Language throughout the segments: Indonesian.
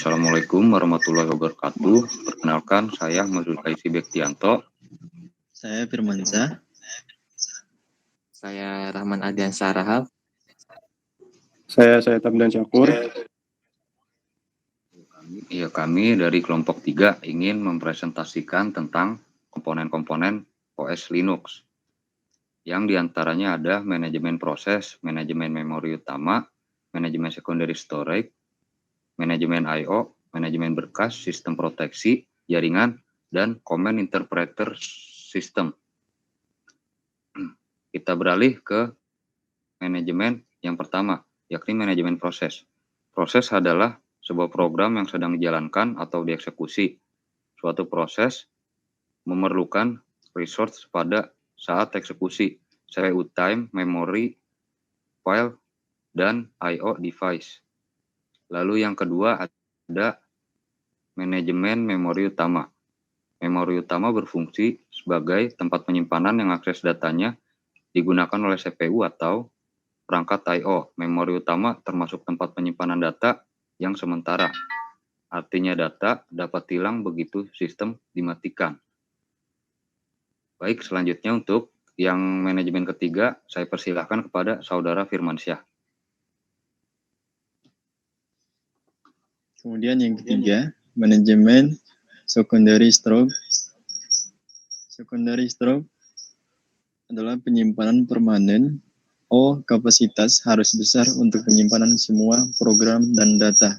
Assalamualaikum warahmatullahi wabarakatuh. Perkenalkan, saya Mazulkaisi Bektianto. Saya Firmansyah. Saya Rahman Adian Sarahab. Saya Tabdan Syakur. Kami dari kelompok 3 ingin mempresentasikan tentang komponen-komponen OS Linux. Yang diantaranya ada manajemen proses, manajemen memori utama, manajemen secondary storage, manajemen I/O, manajemen berkas, sistem proteksi, jaringan, dan command interpreter system. Kita beralih ke manajemen yang pertama, yakni manajemen proses. Proses adalah sebuah program yang sedang dijalankan atau dieksekusi. Suatu proses memerlukan resource pada saat eksekusi, CPU time, memory, file, dan I/O device. Lalu yang kedua ada manajemen memori utama. Memori utama berfungsi sebagai tempat penyimpanan yang akses datanya digunakan oleh CPU atau perangkat I/O. Memori utama termasuk tempat penyimpanan data yang sementara. Artinya data dapat hilang begitu sistem dimatikan. Baik, selanjutnya untuk yang manajemen ketiga, saya persilahkan kepada Saudara Firmansyah. Kemudian yang ketiga, manajemen secondary storage. Secondary storage adalah penyimpanan permanen. Kapasitas harus besar untuk penyimpanan semua program dan data.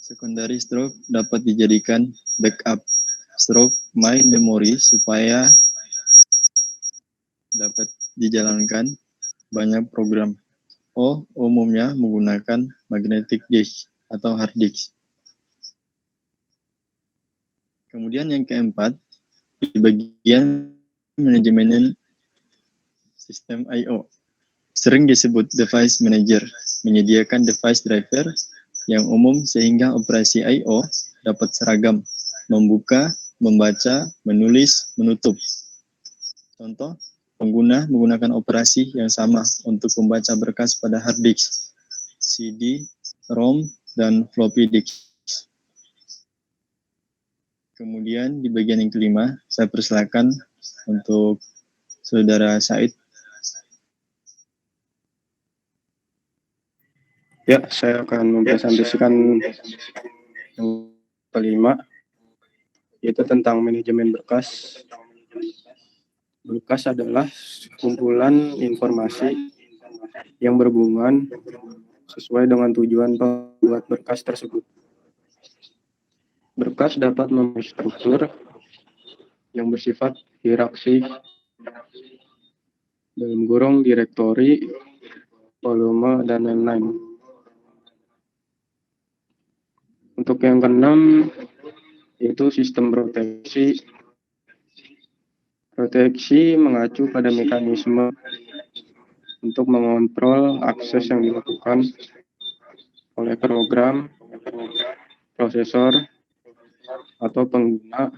Secondary storage dapat dijadikan backup storage main memory supaya dapat dijalankan banyak program. Umumnya menggunakan magnetic disk atau hard disk. Kemudian yang keempat, di bagian manajemen sistem I/O. Sering disebut device manager, menyediakan device driver yang umum sehingga operasi I/O dapat seragam, membuka, membaca, menulis, menutup. Contoh, pengguna menggunakan operasi yang sama untuk membaca berkas pada hard disk, CD, ROM, dan floppy disk. Kemudian di bagian yang kelima, saya persilakan untuk Saudara Said. Ya, saya akan mempresentasikan yang kelima, yaitu tentang manajemen berkas. Berkas adalah kumpulan informasi yang berhubungan sesuai dengan tujuan pembuat berkas tersebut. Berkas dapat memiliki struktur yang bersifat hierarki dalam kurung direktori, volume, dan lain-lain. Untuk yang keenam, yaitu sistem proteksi. Proteksi mengacu pada mekanisme untuk mengontrol akses yang dilakukan oleh program, prosesor, atau pengguna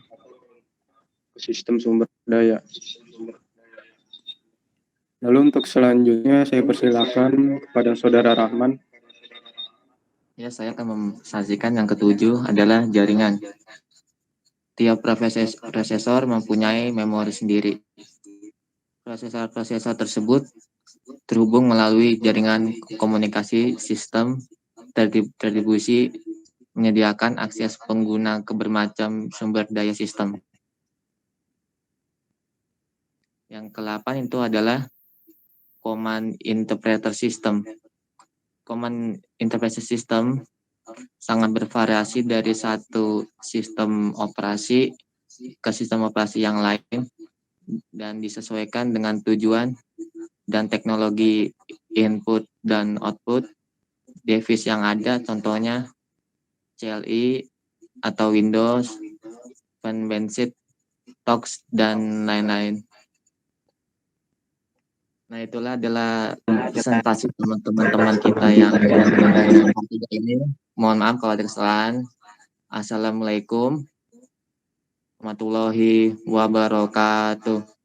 sistem sumber daya. Lalu untuk selanjutnya saya persilakan kepada Saudara Rahman. Ya, saya akan memsajikan yang ketujuh adalah jaringan. Tiap prosesor mempunyai memori sendiri. Prosesor tersebut terhubung melalui jaringan komunikasi sistem terdistribusi menyediakan akses pengguna ke bermacam sumber daya sistem. Yang ke-8 itu adalah command interpreter system. Command interpreter system sangat bervariasi dari satu sistem operasi ke sistem operasi yang lain dan disesuaikan dengan tujuan dan teknologi input dan output device yang ada, contohnya CLI atau Windows, Windows, TOX, dan lain-lain. Nah, itulah adalah presentasi teman-teman kita yang ini. Mohon maaf kalau ada kesalahan. Assalamualaikum warahmatullahi wabarakatuh.